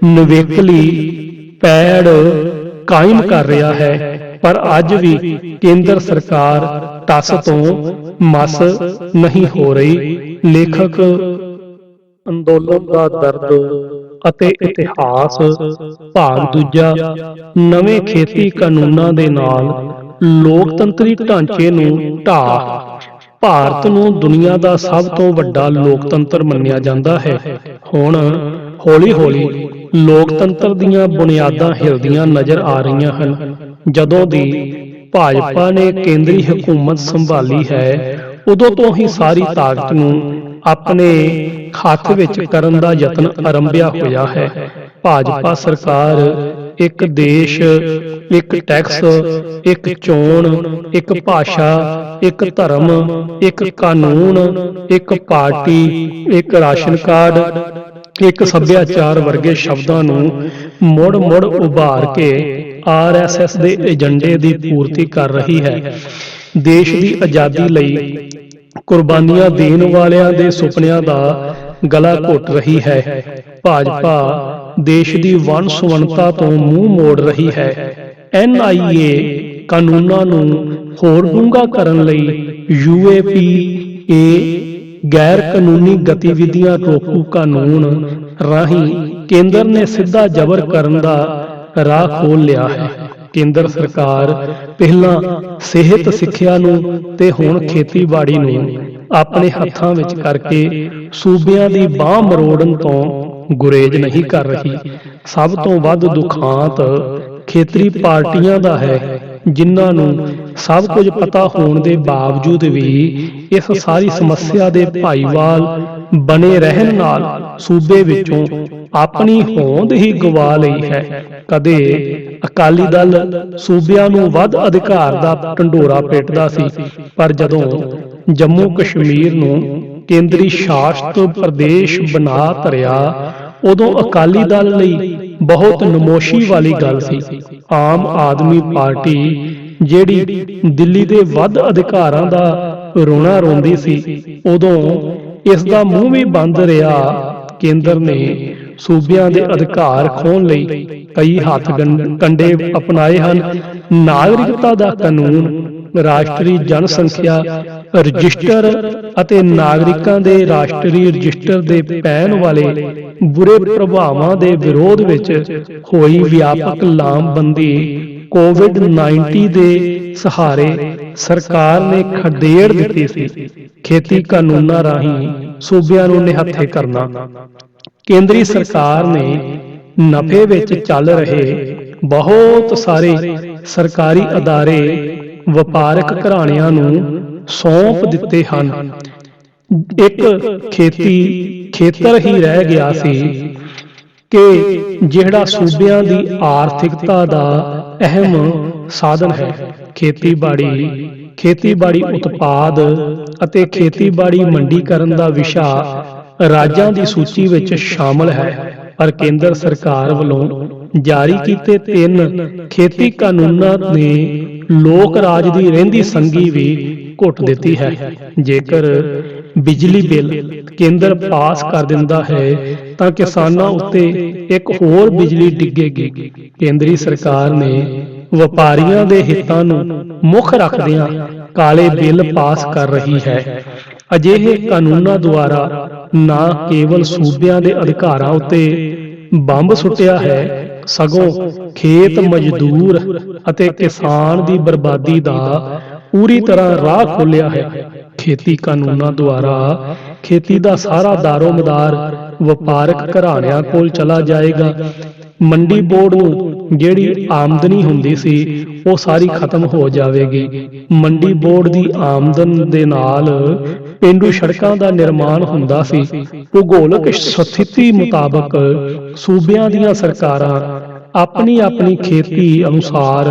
ਨਿਵੇਕਲੀ ਪੈੜ ਕਾਇਮ ਕਰ ਰਿਹਾ ਹੈ। ਪਰ ਅੱਜ ਵੀ ਕੇਂਦਰ ਸਰਕਾਰ ਟੱਸ ਤੋਂ ਮਸ ਨਹੀਂ ਹੋ ਰਹੀ। ਲੇਖਕ ਅੰਦੋਲਨ ਦਾ ਦਰਦ ਅਤੇ ਇਤਿਹਾਸ ਭਾਗ ਦੂਜਾ। ਨਵੇਂ ਖੇਤੀ ਕਾਨੂੰਨਾਂ ਦੇ ਨਾਲ ਲੋਕਤੰਤਰੀ ਢਾਂਚੇ ਨੂੰ ਢਾਹ। ਭਾਰਤ ਨੂੰ ਦੁਨੀਆ ਦਾ ਸਭ ਤੋਂ ਵੱਡਾ ਲੋਕਤੰਤਰ ਮੰਨਿਆ ਜਾਂਦਾ ਹੈ। ਹੁਣ ਹੌਲੀ-ਹੌਲੀ ਲੋਕਤੰਤਰ ਦੀਆਂ ਬੁਨਿਆਦਾਂ ਹਿਲਦੀਆਂ ਨਜ਼ਰ ਆ ਰਹੀਆਂ ਹਨ। ਜਦੋਂ ਦੀ ਭਾਜਪਾ ਨੇ ਕੇਂਦਰੀ ਹਕੂਮਤ ਸੰਭਾਲੀ ਹੈ, ਉਦੋਂ ਤੋਂ ਹੀ ਸਾਰੀ ਤਾਕਤ ਨੂੰ ਆਪਣੇ ਹੱਥ ਵਿੱਚ ਕਰਨ ਦਾ ਯਤਨ ਆਰੰਭਿਆ ਹੋਇਆ ਹੈ। ਭਾਜਪਾ ਸਰਕਾਰ ਇੱਕ ਦੇਸ਼, ਇੱਕ ਟੈਕਸ, ਇੱਕ ਚੋਣ, ਇੱਕ ਭਾਸ਼ਾ, ਇੱਕ ਧਰਮ, ਇੱਕ ਕਾਨੂੰਨ, ਇੱਕ ਪਾਰਟੀ, ਇੱਕ ਰਾਸ਼ਨ ਕਾਰਡ, ਇੱਕ ਸੱਭਿਆਚਾਰ ਵਰਗੇ ਸ਼ਬਦਾਂ ਨੂੰ ਮੁੜ-ਮੁੜ ਉਭਾਰ ਕੇ RSS ਦੇ ਏਜੰਡੇ ਦੀ ਪੂਰਤੀ ਕਰ ਰਹੀ ਹੈ। ਦੇਸ਼ ਦੀ ਆਜ਼ਾਦੀ ਲਈ ਕੁਰਬਾਨੀਆਂ ਦੇਣ ਵਾਲਿਆਂ ਦੇ ਸੁਪਨਿਆਂ ਦਾ ਗਲਾ ਘੁੱਟ ਰਹੀ ਹੈ। ਭਾਜਪਾ ਦੇਸ਼ ਦੀ ਵੰਡ ਸੁਵੰਨਤਾ ਤੋਂ ਮੂੰਹ ਮੋੜ ਰਹੀ ਹੈ। NIA ਕਾਨੂੰਨਾਂ ਨੂੰ ਹੋਰ ਡੂੰਘਾ ਕਰਨ ਲਈ UAPA ਗੈਰ ਕਾਨੂੰਨੀ ਗਤੀਵਿਧੀਆਂ ਰੋਕੂ ਕਾਨੂੰਨ ਰਾਹੀਂ ਕੇਂਦਰ ਨੇ ਸਿੱਧਾ ਜ਼ਬਰ ਕਰਨ ਦਾ ਰਾਹ ਖੋਲ੍ਹ ਲਿਆ ਹੈ। ਕੇਂਦਰ ਸਰਕਾਰ ਪਹਿਲਾਂ ਸਿਹਤ ਸਿੱਖਿਆ ਨੂੰ ਤੇ ਹੁਣ ਖੇਤੀਬਾੜੀ ਨੂੰ ਆਪਣੇ ਹੱਥਾਂ ਵਿੱਚ ਕਰਕੇ ਸੂਬਿਆਂ ਦੀ ਬਾਂਹ ਮਰੋੜਨ ਤੋਂ ਗੁਰੇਜ਼ ਨਹੀਂ ਕਰ ਰਹੀ। ਸਭ ਤੋਂ ਵੱਧ ਦੁਖਾਂਤ ਖੇਤਰੀ ਪਾਰਟੀਆਂ ਦਾ ਹੈ, ਜਿਨ੍ਹਾਂ ਨੂੰ ਸਭ ਕੁਝ ਪਤਾ ਹੋਣ ਦੇ ਬਾਵਜੂਦ ਵੀ ਇਸ ਸਾਰੀ ਸਮੱਸਿਆ ਦੇ ਭਾਈਵਾਲ ਬਣੇ ਰਹਿਣ ਨਾਲ ਸੂਬੇ ਵਿੱਚੋਂ ਆਪਣੀ ਹੋਂਦ ਹੀ ਗਵਾ ਲਈ ਹੈ। ਕਦੇ ਅਕਾਲੀ ਦਲ ਸੂਬਿਆਂ ਨੂੰ ਵੱਧ ਅਧਿਕਾਰ ਦਾ ਢੰਡੋਰਾ ਪਿੱਟਦਾ ਸੀ, ਪਰ ਜਦੋਂ ਜੰਮੂ ਕਸ਼ਮੀਰ ਨੂੰ ਕੇਂਦਰੀ ਸ਼ਾਸਤ ਪ੍ਰਦੇਸ਼ ਬਣਾ ਧਰਿਆ, ਉਦੋਂ ਅਕਾਲੀ ਦਲ ਲਈ ਬਹੁਤ ਨਮੋਸ਼ੀ ਵਾਲੀ ਗੱਲ ਸੀ। ਆਮ ਆਦਮੀ ਪਾਰਟੀ ਜਿਹੜੀ ਦਿੱਲੀ ਦੇ ਵੱਧ ਅਧਿਕਾਰਾਂ ਦਾ ਰੋਣਾ ਰੋਂਦੀ ਸੀ, ਉਦੋਂ ਇਸ ਦਾ ਮੂੰਹ ਵੀ ਬੰਦ ਰਿਹਾ। ਕੇਂਦਰ ਨੇ ਸੂਬਿਆਂ ਦੇ ਅਧਿਕਾਰ ਖੋਹਣ ਲਈ ਕਈ ਹੱਥ ਕੰਡੇ ਅਪਣਾਏ ਹਨ। ਨਾਗਰਿਕਤਾ ਦਾ ਕਾਨੂੰਨ, ਰਾਸ਼ਟਰੀ ਜਨਸੰਖਿਆ ਰਜਿਸਟਰ ਅਤੇ ਨਾਗਰਿਕਾਂ ਦੇ ਰਾਸ਼ਟਰੀ ਰਜਿਸਟਰ ਦੇ ਪੈਣ ਵਾਲੇ ਬੁਰੇ ਪ੍ਰਭਾਵਾਂ ਦੇ ਵਿਰੋਧ ਵਿੱਚ ਹੋਈ ਵਿਆਪਕ ਲਾਮਬੰਦੀ COVID-19 ਦੇ ਸਹਾਰੇ ਸਰਕਾਰ ਨੇ ਖਦੇੜ ਦਿੱਤੀ ਸੀ। ਖੇਤੀ ਕਾਨੂੰਨਾਂ ਰਾਹੀਂ ਸੂਬਿਆਂ ਨੂੰ ਨਿਹੱਥੇ ਕਰਨਾ। ਕੇਂਦਰੀ ਸਰਕਾਰ ਨੇ ਨਫ਼ੇ ਵਿੱਚ ਚੱਲ ਰਹੇ ਬਹੁਤ ਸਾਰੇ ਸਰਕਾਰੀ ਅਦਾਰੇ ਵਪਾਰਕ ਘਰਾਣਿਆਂ ਨੂੰ ਸੌਂਪ ਦਿੱਤੇ ਹਨ। ਇੱਕ ਖੇਤਰ ਹੀ ਰਹਿ ਗਿਆ ਸੀ ਕਿ ਜਿਹੜਾ ਸੂਬਿਆਂ ਦੀ ਆਰਥਿਕਤਾ ਦਾ ਅਹਿਮ ਸਾਧਨ ਹੈ। ਖੇਤੀਬਾੜੀ ਉਤਪਾਦ ਅਤੇ ਖੇਤੀਬਾੜੀ ਮੰਡੀਕਰਨ ਦਾ ਵਿਸ਼ਾ ਰਾਜਾਂ ਦੀ ਸੂਚੀ ਵਿੱਚ ਸ਼ਾਮਲ ਹੈ, ਪਰ ਕੇਂਦਰ ਸਰਕਾਰ ਵੱਲੋਂ ਜਾਰੀ ਕੀਤੇ 3 ਖੇਤੀ ਕਾਨੂੰਨਾਂ ਨੇ ਲੋਕ ਰਾਜ ਦੀ ਰਹਿੰਦੀ ਸੰਗੀ ਵੀ ਘੁੱਟ ਦਿੱਤੀ ਹੈ। ਜੇਕਰ ਬਿਜਲੀ ਬਿੱਲ ਕੇਂਦਰ ਪਾਸ ਕਰ ਦਿੰਦਾ ਹੈ ਤਾਂ ਕਿਸਾਨਾਂ ਉੱਤੇ ਇੱਕ ਹੋਰ ਬਿਜਲੀ ਡਿੱਗੇਗੀ। ਕੇਂਦਰੀ ਸਰਕਾਰ ਨੇ ਵਪਾਰੀਆਂ ਦੇ ਹਿੱਤਾਂ ਨੂੰ ਮੁੱਖ ਰੱਖਦਿਆਂ ਕਾਲੇ ਬਿੱਲ ਪਾਸ ਕਰ ਰਹੀ ਹੈ। ਅਜਿਹੇ ਕਾਨੂੰਨਾਂ ਦੁਆਰਾ ਨਾ ਕੇਵਲ ਸੂਬਿਆਂ ਦੇ ਅਧਿਕਾਰਾਂ ਉੱਤੇ ਬੰਬ ਸੁੱਟਿਆ ਹੈ, ਸਗੋਂ ਖੇਤ ਮਜ਼ਦੂਰ ਅਤੇ ਕਿਸਾਨ ਦੀ ਬਰਬਾਦੀ ਦਾ ਪੂਰੀ ਤਰ੍ਹਾਂ ਰਾਹ ਖੋਲ੍ਹਿਆ ਹੈ। ਖੇਤੀ ਕਾਨੂੰਨਾਂ ਦੁਆਰਾ ਖੇਤੀ ਦਾ ਸਾਰਾ ਦਾਰੋਮਦਾਰ ਵਪਾਰਕ ਘਰਾਣਿਆਂ ਕੋਲ ਚਲਾ ਜਾਏਗਾ। ਮੰਡੀ ਬੋਰਡ ਨੂੰ ਜਿਹੜੀ ਆਮਦਨੀ ਹੁੰਦੀ ਸੀ, ਉਹ ਸਾਰੀ ਖਤਮ ਹੋ ਜਾਵੇਗੀ। ਮੰਡੀ ਬੋਰਡ ਦੀ ਆਮਦਨ ਦੇ ਨਾਲ ਪੇਂਡੂ ਸੜਕਾਂ ਦਾ ਨਿਰਮਾਣ ਹੁੰਦਾ ਸੀ। ਭੂਗੋਲਿਕ ਸਥਿਤੀ ਮੁਤਾਬਕ ਸੂਬਿਆਂ ਦੀਆਂ ਸਰਕਾਰਾਂ ਆਪਣੀ ਖੇਤੀ ਅਨੁਸਾਰ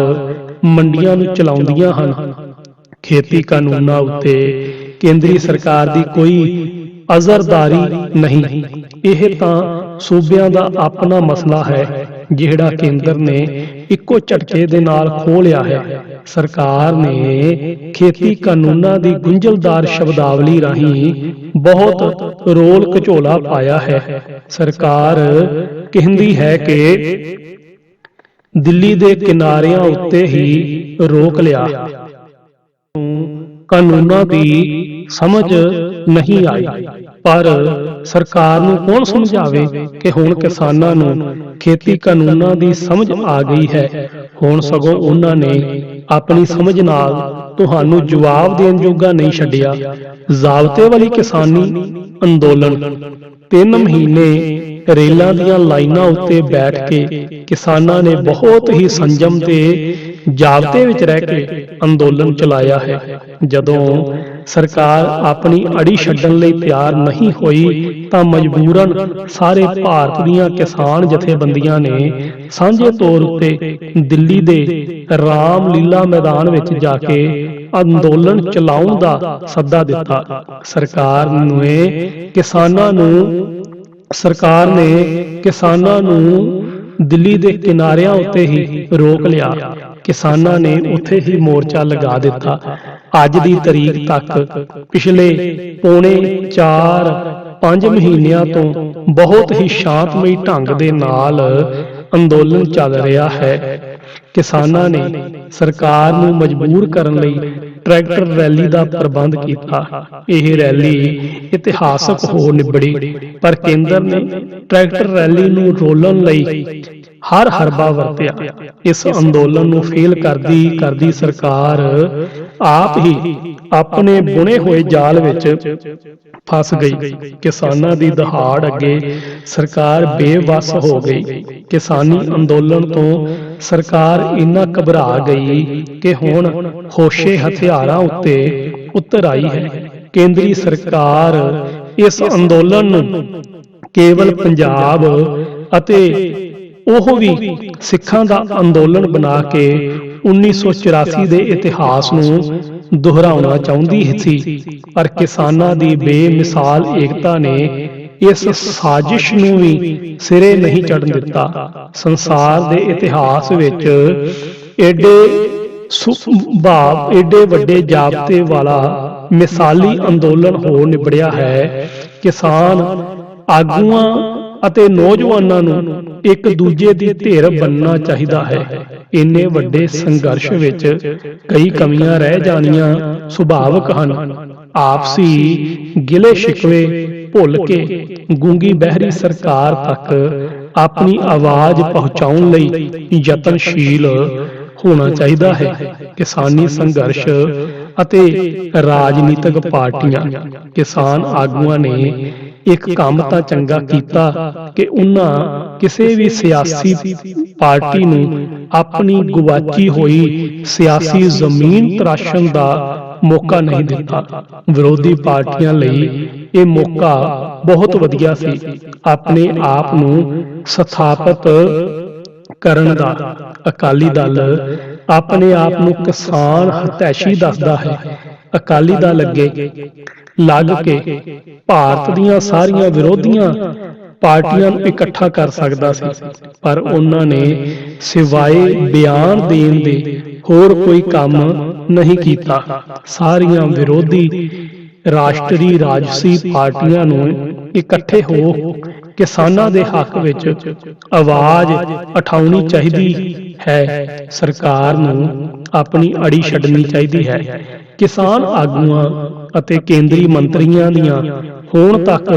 ਮੰਡੀਆਂ ਨੂੰ ਚਲਾਉਂਦੀਆਂ ਹਨ। ਖੇਤੀ ਕਾਨੂੰਨਾਂ ਉੱਤੇ ਕੇਂਦਰੀ ਸਰਕਾਰ ਦੀ ਕੋਈ ਅਜ਼ਰਦਾਰੀ ਨਹੀਂ। ਇਹ ਤਾਂ ਸੂਬਿਆਂ ਦਾ ਆਪਣਾ ਮਸਲਾ ਹੈ, ਜਿਹੜਾ ਕੇਂਦਰ ਨੇ ਇੱਕੋ ਝਟਕੇ ਦੇ ਨਾਲ ਖੋਹ ਲਿਆ ਹੈ। ਸਰਕਾਰ ਨੇ ਖੇਤੀ ਕਾਨੂੰਨਾਂ ਦੀ ਗੁੰਝਲਦਾਰ ਸ਼ਬਦਾਵਲੀ ਰਾਹੀਂ ਬਹੁਤ ਰੋਲ ਘਚੋਲਾ ਪਾਇਆ ਹੈ। ਸਰਕਾਰ ਕਹਿੰਦੀ ਹੈ ਕਿ ਦਿੱਲੀ ਦੇ ਕਿਨਾਰਿਆਂ ਉੱਤੇ ਹੀ ਰੋਕ ਲਿਆ। ਕਾਨੂੰਨਾਂ ਦੀ ਸਮਝ ਨਹੀਂ ਆਈ, ਪਰ ਸਰਕਾਰ ਨੂੰ ਕੌਣ ਸਮਝਾਵੇ ਕਿ ਹੁਣ ਕਿਸਾਨਾਂ ਨੂੰ ਖੇਤੀ ਕਾਨੂੰਨਾਂ ਦੀ ਸਮਝ ਆ ਗਈ ਹੈ। ਹੁਣ ਸਗੋਂ ਉਹਨਾਂ ਨੇ ਆਪਣੀ ਸਮਝ ਨਾਲ ਤੁਹਾਨੂੰ ਜਵਾਬ ਦੇਣ ਜੋਗਾ ਨਹੀਂ ਛੱਡਿਆ। ਜ਼ਾਬਤੇ ਵਾਲੀ ਕਿਸਾਨੀ ਅੰਦੋਲਨ 3 ਮਹੀਨੇ ਰੇਲਾਂ ਦੀਆਂ ਲਾਈਨਾਂ ਉੱਤੇ ਬੈਠ ਕੇ ਕਿਸਾਨਾਂ ਨੇ ਬਹੁਤ ਹੀ ਸੰਜਮ ਤੇ ਜ਼ਾਬਤੇ ਵਿੱਚ ਰਹਿ ਕੇ ਅੰਦੋਲਨ ਚਲਾਇਆ ਹੈ। ਜਦੋਂ ਸਰਕਾਰ ਆਪਣੀ ਅੜੀ ਛੱਡਣ ਲਈ ਤਿਆਰ ਨਹੀਂ ਹੋਈ ਤਾਂ ਮਜਬੂਰਨ ਸਾਰੇ ਭਾਰਤ ਦੀਆਂ ਕਿਸਾਨ ਜਥੇਬੰਦੀਆਂ ਨੇ ਸਾਂਝੇ ਤੌਰ ਉੱਤੇ ਦਿੱਲੀ ਦੇ ਰਾਮ ਲੀਲਾ ਮੈਦਾਨ ਵਿੱਚ ਜਾ ਕੇ ਅੰਦੋਲਨ ਚਲਾਉਣ ਦਾ ਸੱਦਾ ਦਿੱਤਾ। ਸਰਕਾਰ ਨੇ ਕਿਸਾਨਾਂ ਨੂੰ ਦਿੱਲੀ ਦੇ ਕਿਨਾਰਿਆਂ ਉੱਤੇ ਹੀ ਰੋਕ ਲਿਆ। ਕਿਸਾਨਾਂ ਨੇ ਉੱਥੇ ਹੀ ਮੋਰਚਾ ਲਗਾ ਦਿੱਤਾ। ਅੱਜ ਦੀ ਤਰੀਕ ਤੱਕ ਪਿਛਲੇ ਪੌਣੇ 4-5 ਮਹੀਨਿਆਂ ਤੋਂ ਬਹੁਤ ਹੀ ਸ਼ਾਂਤਮਈ ਢੰਗ ਦੇ ਨਾਲ ਅੰਦੋਲਨ ਚੱਲ ਰਿਹਾ ਹੈ। ਕਿਸਾਨਾਂ ਨੇ ਸਰਕਾਰ ਨੂੰ ਮਜਬੂਰ ਕਰਨ ਲਈ ਟਰੈਕਟਰ ਰੈਲੀ ਦਾ ਪ੍ਰਬੰਧ ਕੀਤਾ। ਇਹ ਰੈਲੀ ਇਤਿਹਾਸਕ ਹੋ ਨਿਬੜੀ, ਪਰ ਕੇਂਦਰ ਨੇ ਟਰੈਕਟਰ ਰੈਲੀ ਨੂੰ ਰੋਲਣ ਲਈ ਹਰ ਹਰਬਾ ਵਰਤਿਆ। ਇਸ ਅੰਦੋਲਨ ਨੂੰ ਫੇਲ ਕਰਦੀ ਸਰਕਾਰ ਆਪ ਹੀ ਆਪਣੇ ਬੁਣੇ ਹੋਏ ਜਾਲ ਵਿੱਚ ਫਸ ਗਈ। ਕਿਸਾਨਾਂ ਦੀ ਦਹਾੜ ਅੱਗੇ ਸਰਕਾਰ ਬੇਵੱਸ ਹੋ ਗਈ। ਕਿਸਾਨੀ ਅੰਦੋਲਨ ਤੋਂ ਸਰਕਾਰ ਇੰਨਾ ਘਬਰਾ ਗਈ ਕਿ ਹੁਣ ਹੋਸ਼ੇ ਹਥਿਆਰਾਂ ਉੱਤੇ ਉਤਰ ਆਈ ਹੈ। ਕੇਂਦਰੀ ਸਰਕਾਰ ਇਸ ਅੰਦੋਲਨ ਨੂੰ ਕੇਵਲ ਪੰਜਾਬ ਅਤੇ ਉਹ ਵੀ ਸਿੱਖਾਂ ਦਾ ਅੰਦੋਲਨ ਬਣਾ ਕੇ 1984 ਦੇ ਇਤਿਹਾਸ ਨੂੰ ਦੁਹਰਾਉਣਾ ਚਾਹੁੰਦੀ ਸੀ, ਪਰ ਕਿਸਾਨਾਂ ਦੀ ਬੇਮਿਸਾਲ ਏਕਤਾ ਨੇ ਇਸ ਸਾਜ਼ਿਸ਼ ਨੂੰ ਵੀ ਸਿਰੇ ਨਹੀਂ ਚੜ੍ਹਨ ਦਿੱਤਾ। ਸੰਸਾਰ ਦੇ ਇਤਿਹਾਸ ਵਿੱਚ ਏਡੇ ਵੱਡੇ ਜਾਬਤੇ ਵਾਲਾ ਮਿਸਾਲੀ ਅੰਦੋਲਨ ਹੋ ਨਿਬੜਿਆ ਹੈ। ਕਿਸਾਨ ਆਗੂਆਂ ਅਤੇ ਨੌਜਵਾਨਾਂ ਨੂੰ ਇੱਕ ਦੂਜੇ ਦੀ ਧਿਰ ਬਣਨਾ ਚਾਹੀਦਾ ਹੈ। ਇੰਨੇ ਵੱਡੇ ਸੰਘਰਸ਼ ਵਿੱਚ ਕਈ ਕਮੀਆਂ ਰਹਿ ਜਾਣੀਆਂ ਸੁਭਾਵਿਕ ਹਨ। ਆਪਸੀ ਗਿਲੇ ਸ਼ਿਕਵੇ ਭੁੱਲ ਕੇ ਗੂੰਗੀ ਬਹਿਰੀ ਸਰਕਾਰ ਤੱਕ ਆਪਣੀ ਆਵਾਜ਼ ਪਹੁੰਚਾਉਣ ਲਈ ਯਤਨਸ਼ੀਲ ਹੋਣਾ ਚਾਹੀਦਾ ਹੈ। ਕਿਸਾਨੀ ਸੰਘਰਸ਼ ਅਤੇ ਰਾਜਨੀਤਿਕ ਪਾਰਟੀਆਂ, ਕਿਸਾਨ ਆਗੂਆਂ ਨੇ ਇੱਕ ਕੰਮ ਤਾਂ ਚੰਗਾ ਕੀਤਾ ਕਿ ਉਹਨਾਂ ਕਿਸੇ ਵੀ ਸਿਆਸੀ ਪਾਰਟੀ ਨੂੰ ਆਪਣੀ ਗੁਆਚੀ ਹੋਈ ਸਿਆਸੀ ਜ਼ਮੀਨ ਤਰਾਸ਼ਣ ਦਾ ਮੌਕਾ ਨਹੀਂ ਦਿੱਤਾ। ਵਿਰੋਧੀ ਪਾਰਟੀਆਂ ਲਈ ਇਹ ਮੌਕਾ ਬਹੁਤ ਵਧੀਆ ਸੀ ਆਪਣੇ ਆਪ ਨੂੰ ਸਥਾਪਿਤ ਕਰਨ ਦਾ। ਅਕਾਲੀ ਦਲ ਆਪਣੇ ਆਪ ਨੂੰ ਕਿਸਾਨ ਹਿਤੈਸ਼ੀ ਦੱਸਦਾ ਹੈ। ਅਕਾਲੀ ਦਲ ਅੱਗੇ ਲੱਗ ਕੇ ਭਾਰਤ ਦੀਆਂ ਸਾਰੀਆਂ ਵਿਰੋਧੀਆਂ ਪਾਰਟੀਆਂ ਨੂੰ ਇਕੱਠਾ ਕਰ ਸਕਦਾ ਸੀ, ਪਰ ਉਹਨਾਂ ਨੇ ਸਿਵਾਏ ਬਿਆਨ ਦੇਣ ਦੇ ਹੋਰ ਕੋਈ ਕੰਮ ਨਹੀਂ ਕੀਤਾ। ਸਾਰੀਆਂ ਵਿਰੋਧੀ ਰਾਸ਼ਟਰੀ ਰਾਜਸੀ ਪਾਰਟੀਆਂ ਨੂੰ ਇਕੱਠੇ ਹੋ ਕਿਸਾਨਾਂ ਦੇ ਹੱਕ ਵਿੱਚ ਆਵਾਜ਼ ਉਠਾਉਣੀ ਚਾਹੀਦੀ ਹੈ। ਸਰਕਾਰ ਨੂੰ ਆਪਣੀ ਅੜੀ ਛੱਡਣੀ ਚਾਹੀਦੀ ਹੈ। ਕਿਸਾਨ ਆਗੂਆਂ ਅਤੇ ਕੇਂਦਰੀ ਮੰਤਰੀਆਂ ਦੀਆਂ ਹੁਣ ਤੱਕ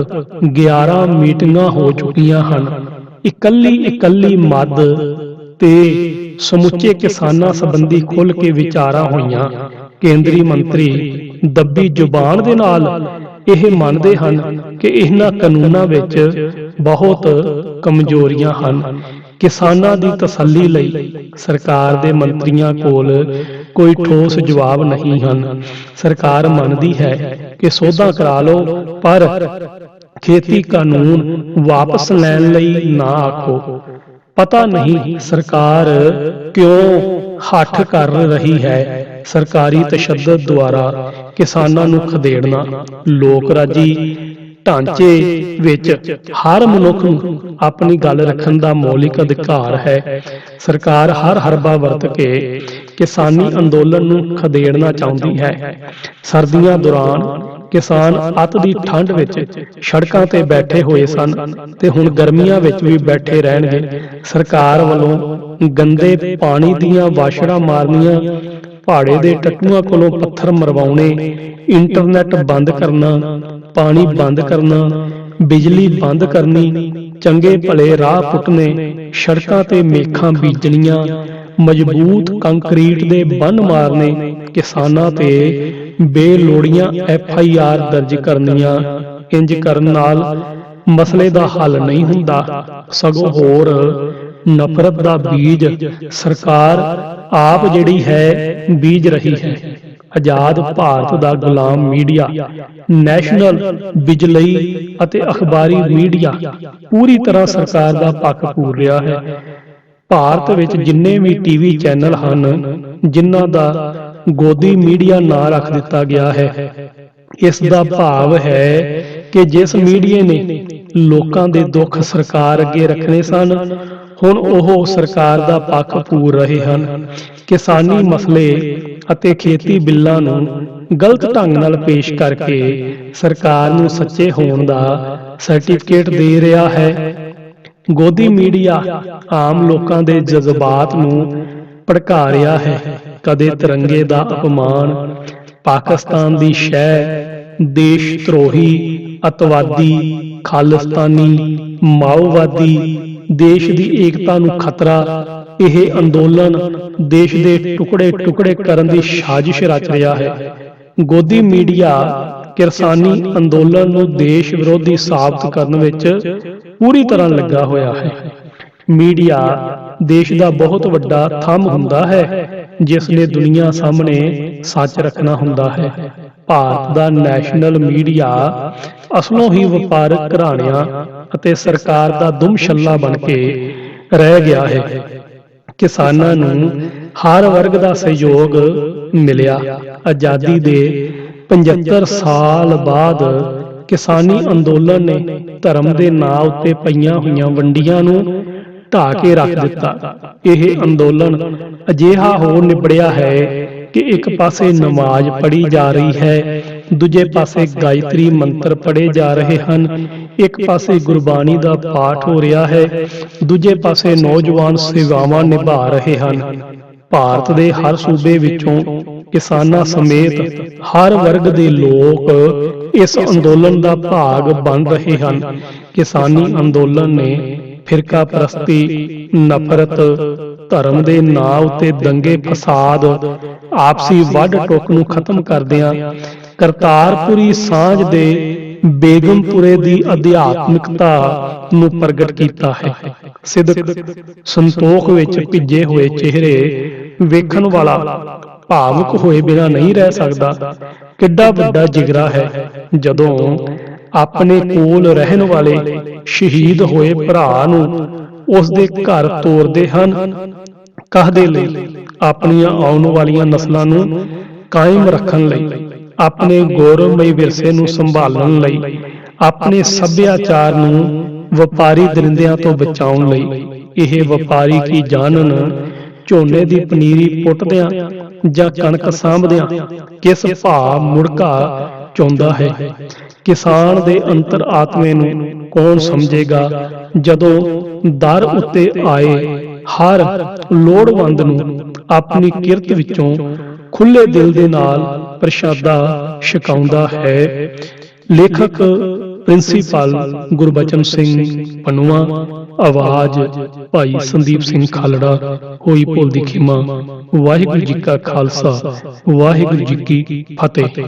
11 ਮੀਟਿੰਗਾਂ ਹੋ ਚੁੱਕੀਆਂ ਹਨ। ਇਕੱਲੀ ਮੱਦ ਤੇ ਸਮੁੱਚੇ ਕਿਸਾਨਾਂ ਸੰਬੰਧੀ ਖੁੱਲ੍ਹ ਕੇ ਵਿਚਾਰਾਂ ਹੋਈਆਂ। ਕੇਂਦਰੀ ਮੰਤਰੀ ਦੱਬੀ ਜ਼ੁਬਾਨ ਦੇ ਨਾਲ ਇਹ ਮੰਨਦੇ ਹਨ ਕਿ ਇਹਨਾਂ ਕਾਨੂੰਨਾਂ ਵਿੱਚ ਬਹੁਤ ਕਮਜ਼ੋਰੀਆਂ ਹਨ। ਕਿਸਾਨਾਂ ਦੀ ਤਸੱਲੀ ਲਈ ਸਰਕਾਰ ਦੇ ਮੰਤਰੀਆਂ ਕੋਲ ਕੋਈ ਠੋਸ ਜਵਾਬ ਨਹੀਂ ਹਨ। ਸਰਕਾਰ ਮੰਨਦੀ ਹੈ ਕਿ ਸੋਧਾਂ ਕਰਾ ਲਓ, ਪਰ ਖੇਤੀ ਕਾਨੂੰਨ ਵਾਪਸ ਲੈਣ ਲਈ ਨਾ ਆਖੋ। ਪਤਾ ਨਹੀਂ ਸਰਕਾਰ ਕਿਉਂ ਹੱਠ ਕਰ ਰਹੀ ਹੈ। ਸਰਕਾਰੀ ਤਸ਼ੱਦਦ ਦੁਆਰਾ ਕਿਸਾਨਾਂ ਨੂੰ ਖਦੇੜਨਾ ਲੋਕ ਰਾਜੀ ਢਾਂਚੇ ਵਿੱਚ ਹਰ ਮਨੁੱਖ ਨੂੰ ਆਪਣੀ ਗੱਲ ਰੱਖਣ ਦਾ ਮੌਲਿਕ ਅਧਿਕਾਰ ਹੈ। ਸਰਕਾਰ ਹਰ ਹਰਬਾ ਵਰਤ ਕੇ ਕਿਸਾਨੀ ਅੰਦੋਲਨ ਨੂੰ ਖਦੇੜਨਾ ਚਾਹੁੰਦੀ ਹੈ। ਸਰਦੀਆਂ ਦੌਰਾਨ ਕਿਸਾਨ ਅੱਤ ਦੀ ਠੰਡ ਵਿੱਚ ਸੜਕਾਂ ਤੇ ਬੈਠੇ ਹੋਏ ਸਨ ਤੇ ਹੁਣ ਗਰਮੀਆਂ ਵਿੱਚ ਵੀ ਬੈਠੇ ਰਹਿਣਗੇ। ਸਰਕਾਰ ਵੱਲੋਂ ਗੰਦੇ ਪਾਣੀ ਦੀਆਂ ਵਾਸ਼ੜਾਂ ਮਾਰਨੀਆਂ, ਭਾੜੇ ਦੇ ਟੱਟੂਆਂ ਕੋਲੋਂ ਪੱਥਰ ਮਰਵਾਉਣੇ, ਇੰਟਰਨੈਟ ਬੰਦ ਕਰਨਾ, ਪਾਣੀ ਬੰਦ ਕਰਨਾ, ਬਿਜਲੀ ਬੰਦ ਕਰਨੀ, ਚੰਗੇ ਭਲੇ ਰਾਹ ਪੁੱਟਣੇ, ਸੜਕਾਂ ਤੇ ਮੇਖਾਂ ਬੀਜਣੀਆਂ, ਮਜ਼ਬੂਤ ਕੰਕਰੀਟ ਦੇ ਬੰਨ੍ਹ ਮਾਰਨੇ, ਕਿਸਾਨਾਂ ਤੇ ਬੇਲੋੜੀਆਂ FIR ਦਰਜ ਕਰਨੀਆਂ। ਇੰਜ ਕਰਨ ਨਾਲ ਮਸਲੇ ਦਾ ਹੱਲ ਨਹੀਂ ਹੁੰਦਾ, ਸਗੋਂ ਹੋਰ ਨਫ਼ਰਤ ਦਾ ਬੀਜ ਸਰਕਾਰ ਆਪ ਜਿਹੜੀ ਹੈ ਬੀਜ ਰਹੀ ਹੈ। ਆਜ਼ਾਦ ਭਾਰਤ ਦਾ ਗੁਲਾਮ ਮੀਡੀਆ, ਨੈਸ਼ਨਲ ਬਿਜਲਈ ਅਤੇ ਅਖਬਾਰੀ ਮੀਡੀਆ ਪੂਰੀ ਤਰ੍ਹਾਂ ਸਰਕਾਰ ਦਾ ਪੱਖ ਪੂਰ ਰਿਹਾ ਹੈ। ਭਾਰਤ ਵਿੱਚ ਜਿੰਨੇ ਵੀ TV ਚੈਨਲ ਹਨ, ਜਿਨ੍ਹਾਂ ਦਾ ਗੋਦੀ ਮੀਡੀਆ ਨਾਂ ਰੱਖ ਦਿੱਤਾ ਗਿਆ ਹੈ, ਇਸ ਦਾ ਭਾਵ ਹੈ ਕਿ ਜਿਸ ਮੀਡੀਆ ਨੇ ਲੋਕਾਂ ਦੇ ਦੁੱਖ ਸਰਕਾਰ ਅੱਗੇ ਰੱਖਣੇ ਸਨ, ਹੁਣ ਉਹ ਸਰਕਾਰ ਦਾ ਪੱਖ ਪੂਰ ਰਹੇ ਹਨ। ਕਿਸਾਨੀ ਮਸਲੇ ਅਤੇ ਖੇਤੀ ਬਿੱਲਾਂ ਨੂੰ ਗਲਤ ਢੰਗ ਨਾਲ ਪੇਸ਼ ਕਰਕੇ ਸਰਕਾਰ ਨੂੰ ਸੱਚੇ ਹੋਣ ਦਾ ਸਰਟੀਫਿਕੇਟ ਦੇ ਰਿਹਾ ਹੈ। ਗੋਦੀ ਮੀਡੀਆ ਆਮ ਲੋਕਾਂ ਦੇ ਜਜ਼ਬਾਤ ਨੂੰ ਭੜਕਾ ਰਿਹਾ ਹੈ। ਕਦੇ ਤਿਰੰਗੇ ਦਾ ਅਪਮਾਨ, ਪਾਕਿਸਤਾਨ ਦੀ ਸ਼ਹਿ, ਦੇਸ਼ ਧਰੋਹੀ, ਅਤਵਾਦੀ, ਖਾਲਿਸਤਾਨੀ, ਮਾਓਵਾਦੀ, ਦੇਸ਼ ਦੀ ਏਕਤਾ ਨੂੰ ਖਤਰਾ। ਇਹ ਅੰਦੋਲਨ ਦੇਸ਼ ਦੇ ਟੁਕੜੇ ਟੁਕੜੇ ਕਰਨ ਦੀ ਸਾਜ਼ਿਸ਼ ਰਚ ਰਿਹਾ ਹੈ। ਗੋਦੀ ਮੀਡੀਆ ਕਿਰਸਾਨੀ ਅੰਦੋਲਨ ਨੂੰ ਦੇਸ਼ ਵਿਰੋਧੀ ਸਾਬਤ ਕਰਨ ਵਿੱਚ ਪੂਰੀ ਤਰ੍ਹਾਂ ਲੱਗਾ ਹੋਇਆ ਹੈ। ਮੀਡੀਆ ਦੇਸ਼ ਦਾ ਬਹੁਤ ਵੱਡਾ ਥੰਮ ਹੁੰਦਾ ਹੈ, ਜਿਸ ਨੇ ਦੁਨੀਆ ਸਾਹਮਣੇ ਸੱਚ ਰੱਖਣਾ ਹੁੰਦਾ ਹੈ। ਭਾਰਤ ਦਾ ਨੈਸ਼ਨਲ ਮੀਡੀਆ ਅਸਲੋਂ ਹੀ ਵਪਾਰਕ ਘਰਾਣਿਆਂ ਅਤੇ ਸਰਕਾਰ ਦਾ ਦੁਮਛੱਲਾ ਬਣ ਕੇ ਰਹਿ ਗਿਆ ਹੈ। ਕਿਸਾਨਾਂ ਨੂੰ ਹਰ ਵਰਗ ਦਾ ਸਹਿਯੋਗ ਮਿਲਿਆ। ਆਜ਼ਾਦੀ ਦੇ 75 ਸਾਲ ਬਾਅਦ ਕਿਸਾਨੀ ਅੰਦੋਲਨ ਨੇ ਧਰਮ ਦੇ ਨਾਂ ਉੱਤੇ ਪਈਆਂ ਹੋਈਆਂ ਵੰਡੀਆਂ ਨੂੰ ਢਾਹ ਕੇ ਰੱਖ ਦਿੱਤਾ। ਇਹ ਅੰਦੋਲਨ ਅਜਿਹਾ ਹੋ ਨਿਬੜਿਆ ਹੈ ਕਿ ਇੱਕ ਪਾਸੇ ਨਮਾਜ਼ ਪੜ੍ਹੀ ਜਾ ਰਹੀ ਹੈ, ਦੂਜੇ ਪਾਸੇ ਗਾਇਤਰੀ ਮੰਤਰ ਪੜ੍ਹੇ ਜਾ ਰਹੇ ਹਨ, ਇੱਕ ਪਾਸੇ ਗੁਰਬਾਣੀ ਦਾ ਪਾਠ ਹੋ ਰਿਹਾ ਹੈ, ਦੂਜੇ ਪਾਸੇ ਨੌਜਵਾਨ ਸੇਵਾਵਾਂ ਨਿਭਾ ਰਹੇ ਹਨ। ਭਾਰਤ ਦੇ ਹਰ ਸੂਬੇ ਵਿੱਚੋਂ ਕਿਸਾਨਾਂ ਸਮੇਤ ਹਰ ਵਰਗ ਦੇ ਲੋਕ ਇਸ ਅੰਦੋਲਨ ਦਾ ਭਾਗ ਬਣ ਰਹੇ ਹਨ। ਕਿਸਾਨੀ ਅੰਦੋਲਨ ਨੇ ਫਿਰਕਾ ਪ੍ਰਸਤੀ, ਨਫ਼ਰਤ, ਧਰਮ ਦੇ ਨਾਂ ਉੱਤੇ ਦੰਗੇ ਫਸਾਦ, ਆਪਸੀ ਵੱਢ ਟੁੱਕ ਨੂੰ ਖਤਮ ਕਰਦਿਆਂ ਕਰਤਾਰਪੁਰੀ ਸਾਂਝ ਦੇ ਬੇਗਮਪੁਰੇ ਦੀ ਅਧਿਆਤਮਿਕਤਾ ਨੂੰ ਪ੍ਰਗਟ ਕੀਤਾ ਹੈ। ਸਿਦਕ, ਸੰਤੋਖ ਵਿੱਚ ਭਿੱਜੇ ਹੋਏ ਚਿਹਰੇ ਵੇਖਣ ਵਾਲਾ ਭਾਵੁਕ ਹੋਏ ਬਿਨਾਂ ਨਹੀਂ ਰਹਿ ਸਕਦਾ। ਕਿੱਡਾ ਵੱਡਾ ਜਿਗਰਾ ਹੈ ਜਦੋਂ ਆਪਣੇ ਕੋਲ ਰਹਿਣ ਵਾਲੇ ਸ਼ਹੀਦ ਹੋਏ ਭਰਾ ਨੂੰ ਉਸ ਦੇ ਘਰ ਤੋਰਦੇ ਹਨ। ਕਾਹਦੇ ਲਈ? ਆਪਣੀਆਂ ਆਉਣ ਵਾਲੀਆਂ ਨਸਲਾਂ ਨੂੰ ਕਾਇਮ ਰੱਖਣ ਲਈ, ਆਪਣੇ ਗੌਰਵਮਈ ਵਿਰਸੇ ਨੂੰ ਸੰਭਾਲਣ ਲਈ, ਆਪਣੇ ਸੱਭਿਆਚਾਰ ਨੂੰ ਵਪਾਰੀ ਦਰਿੰਦਿਆਂ ਤੋਂ ਬਚਾਉਣ ਲਈ। ਇਹ ਵਪਾਰੀ ਕੀ ਜਾਣਨ ਝੋਨੇ ਦੀ ਪਨੀਰੀ ਪੁੱਟਦਿਆਂ ਜਾਂ ਕਣਕ ਸਾਂਭਦਿਆਂ ਕਿਸ ਭਾਅ ਮੁੜਕਾ ਚਾਹੁੰਦਾ ਹੈ। ਕਿਸਾਨ ਦੇ ਅੰਤਰ ਆਤਮੇ ਨੂੰ ਕੌਣ ਸਮਝੇਗਾ ਜਦੋਂ ਦਰ ਉੱਤੇ ਆਏ ਹਰ ਲੋੜਵੰਦ ਨੂੰ ਆਪਣੀ ਕਿਰਤ ਵਿੱਚੋਂ ਖੁੱਲੇ ਦਿਲ ਦੇ ਨਾਲ ਪ੍ਰਸ਼ਾਦਾ ਛਕਾਉਂਦਾ ਹੈ। ਲੇਖਕ ਪ੍ਰਿੰਸੀਪਲ ਗੁਰਬਚਨ ਸਿੰਘ ਪਨੂਆ, ਆਵਾਜ਼ ਭਾਈ ਸੰਦੀਪ ਸਿੰਘ ਖਾਲੜਾ। ਹੋਈ ਭੁੱਲ ਦੀ ਖਿਮਾ। ਵਾਹਿਗੁਰੂ ਜੀ ਕਾ ਖਾਲਸਾ, ਵਾਹਿਗੁਰੂ ਜੀ ਕੀ ਫਤਿਹ।